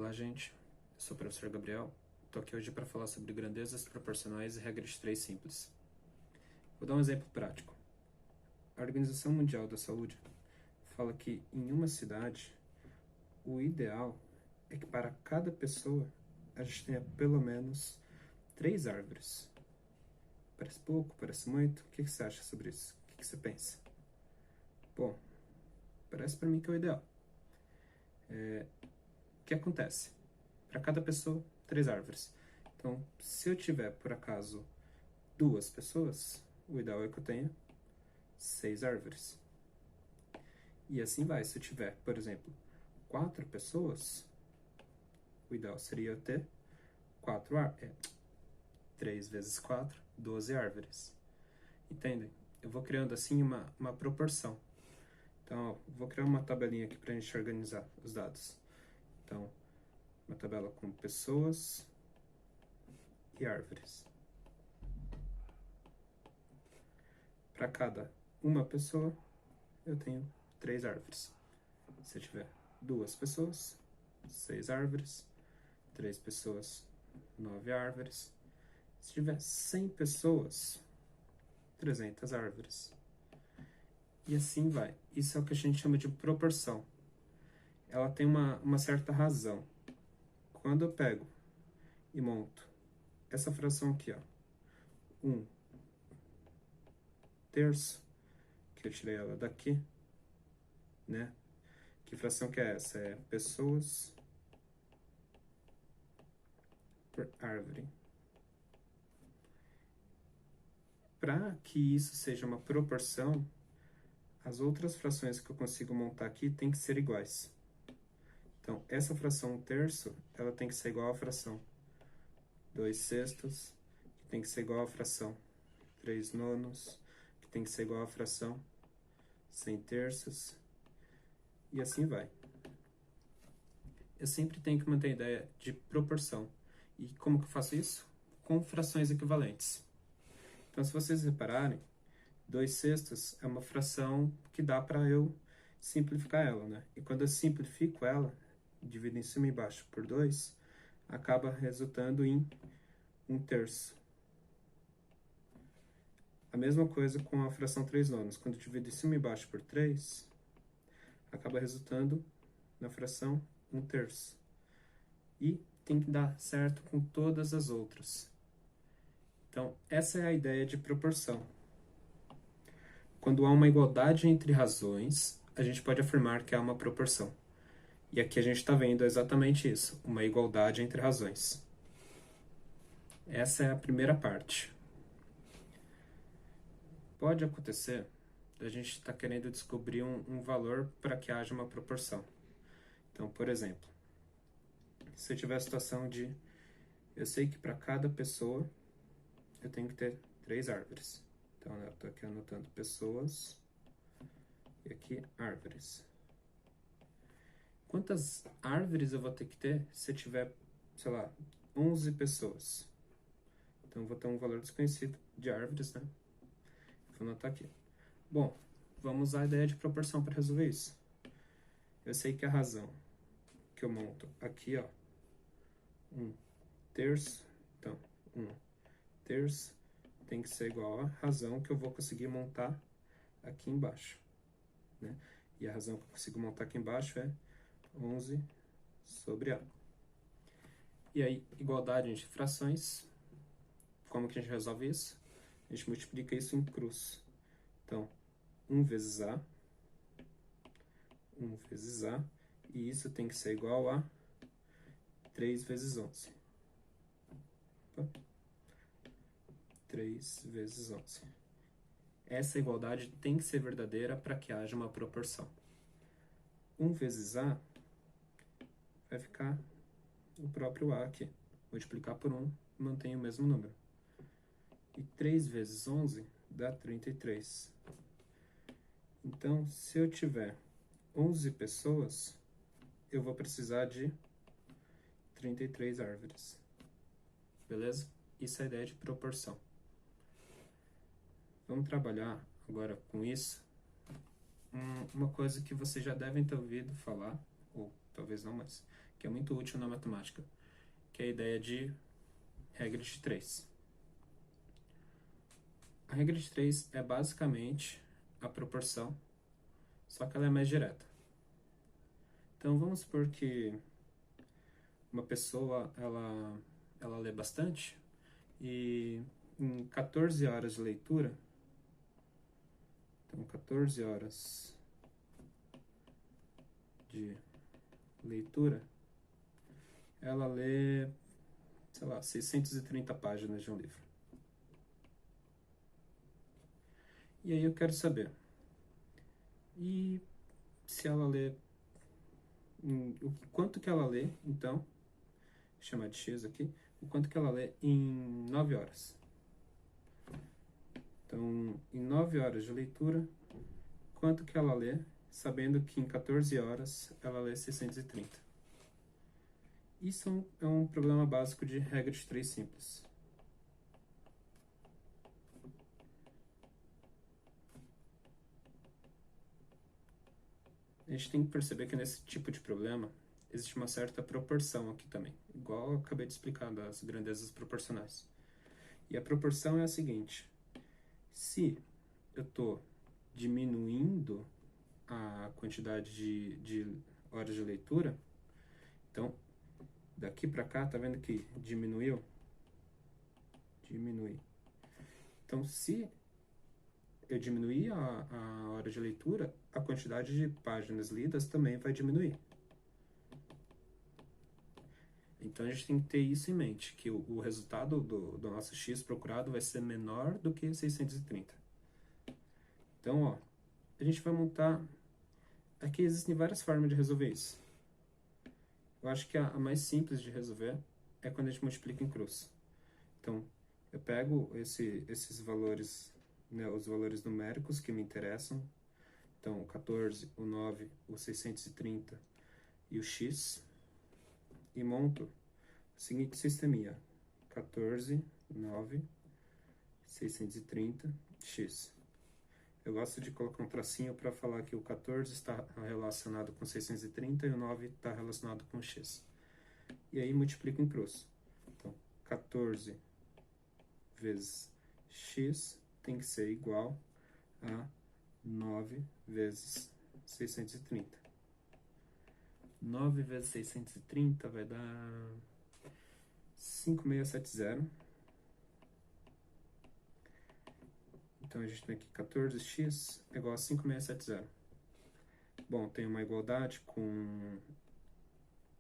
Olá, gente. Eu sou o professor Gabriel. Estou aqui hoje para falar sobre grandezas proporcionais e regra de três simples. Vou dar um exemplo prático. A Organização Mundial da Saúde fala que em uma cidade, o ideal é que para cada pessoa a gente tenha pelo menos 3 árvores. Parece pouco? Parece muito? O que você acha sobre isso? O que você pensa? Bom, parece para mim que é o ideal. O que acontece? Para cada pessoa, 3 árvores. Então, se eu tiver, por acaso, 2 pessoas, o ideal é que eu tenha 6 árvores. E assim vai. Se eu tiver, por exemplo, 4 pessoas, o ideal seria eu ter 3 vezes 4, 12 árvores. Entendem? Eu vou criando assim uma proporção. Então, ó, vou criar uma tabelinha aqui para a gente organizar os dados. Então, uma tabela com pessoas e árvores. Para cada uma pessoa, eu tenho 3 árvores. Se eu tiver 2 pessoas, 6 árvores. 3 pessoas, 9 árvores. Se tiver 100 pessoas, 300 árvores. E assim vai. Isso é o que a gente chama de proporção. Ela tem uma certa razão. Quando eu pego e monto essa fração aqui, ó, 1/3, que eu tirei ela daqui, né? Que fração que é essa? É pessoas por árvore. Para que isso seja uma proporção, as outras frações que eu consigo montar aqui tem que ser iguais. Então, essa fração 1/3, ela tem que ser igual à fração 2/6, que tem que ser igual à fração 3/9, que tem que ser igual à fração 100/3, e assim vai. Eu sempre tenho que manter a ideia de proporção. E como que eu faço isso? Com frações equivalentes. Então, se vocês repararem, 2/6 é uma fração que dá para eu simplificar ela, né? E quando eu simplifico ela, divido em cima e embaixo por 2, acaba resultando em 1/3. A mesma coisa com a fração 3/9. Quando eu divido em cima e embaixo por 3, acaba resultando na fração 1/3. E tem que dar certo com todas as outras. Então, essa é a ideia de proporção. Quando há uma igualdade entre razões, a gente pode afirmar que há uma proporção. E aqui a gente está vendo exatamente isso, uma igualdade entre razões. Essa é a primeira parte. Pode acontecer a gente estar querendo descobrir um valor para que haja uma proporção. Então, por exemplo, se eu tiver a situação de eu sei que para cada pessoa eu tenho que ter 3 árvores. Então, eu estou aqui anotando pessoas e aqui árvores. Quantas árvores eu vou ter que ter se eu tiver, sei lá, 11 pessoas? Então, eu vou ter um valor desconhecido de árvores, né? Vou anotar aqui. Bom, vamos usar a ideia de proporção para resolver isso. Eu sei que a razão que eu monto aqui, ó, 1/3, então, 1/3 tem que ser igual à razão que eu vou conseguir montar aqui embaixo, né? E a razão que eu consigo montar aqui embaixo é 11/A. E aí, igualdade entre frações, como que a gente resolve isso? A gente multiplica isso em cruz. Então, 1 vezes A, 1 vezes A, e isso tem que ser igual a 3 vezes 11. Opa. 3 vezes 11. Essa igualdade tem que ser verdadeira para que haja uma proporção. 1 vezes A vai ficar o próprio A aqui. Multiplicar por 1, mantém o mesmo número. E 3 vezes 11 dá 33. Então, se eu tiver 11 pessoas, eu vou precisar de 33 árvores. Beleza? Isso é a ideia de proporção. Vamos trabalhar agora com isso. Uma coisa que vocês já devem ter ouvido falar, ou talvez não, mas que é muito útil na matemática, que é a ideia de regra de 3. A regra de 3 é basicamente a proporção, só que ela é mais direta. Então vamos supor que uma pessoa ela lê bastante e em 14 horas de leitura, então 14 horas de leitura, ela lê, sei lá, 630 páginas de um livro. E aí eu quero saber, e se ela lê, o quanto que ela lê, então, vou chamar de X aqui, o quanto que ela lê em 9 horas. Então, em 9 horas de leitura, quanto que ela lê, sabendo que em 14 horas ela lê 630. Isso é um problema básico de regra de 3 simples. A gente tem que perceber que nesse tipo de problema existe uma certa proporção aqui também, igual eu acabei de explicar das grandezas proporcionais. E a proporção é a seguinte: se eu estou diminuindo a quantidade de horas de leitura, então daqui para cá, tá vendo que diminuiu? Diminui. Então, se eu diminuir a hora de leitura, a quantidade de páginas lidas também vai diminuir. Então a gente tem que ter isso em mente, que o resultado do nosso x procurado vai ser menor do que 630. Então, ó, a gente vai montar... Aqui existem várias formas de resolver isso. Eu acho que a mais simples de resolver é quando a gente multiplica em cruz. Então, eu pego esses valores, né, os valores numéricos que me interessam. Então, o 14, o 9, o 630 e o x. E monto o seguinte sisteminha: 14, 9, 630, x. Eu gosto de colocar um tracinho para falar que o 14 está relacionado com 630 e o 9 está relacionado com x. E aí multiplico em cruz. Então, 14 vezes x tem que ser igual a 9 vezes 630. 9 vezes 630 vai dar 5670. Então a gente tem aqui 14x é igual a 5670. Bom, tem uma igualdade com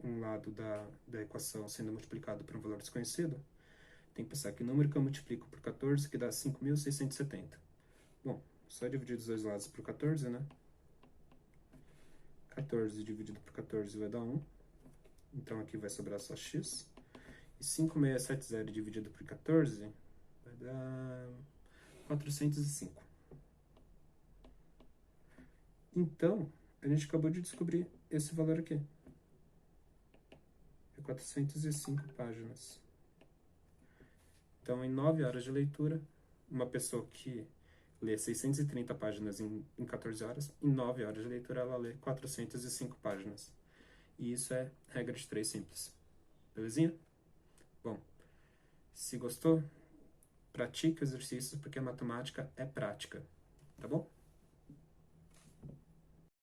um lado da equação sendo multiplicado por um valor desconhecido. Tem que pensar que o número que eu multiplico por 14 que dá 5.670. Bom, só dividir os dois lados por 14, né? 14 dividido por 14 vai dar 1. Então aqui vai sobrar só x. E 5670 dividido por 14 vai dar 405. Então, a gente acabou de descobrir esse valor aqui. É 405 páginas. Então, em 9 horas de leitura, uma pessoa que lê 630 páginas em 14 horas, em 9 horas de leitura ela lê 405 páginas. E isso é regra de 3 simples. Belezinha? Bom, se gostou, pratique o exercício porque a matemática é prática, tá bom?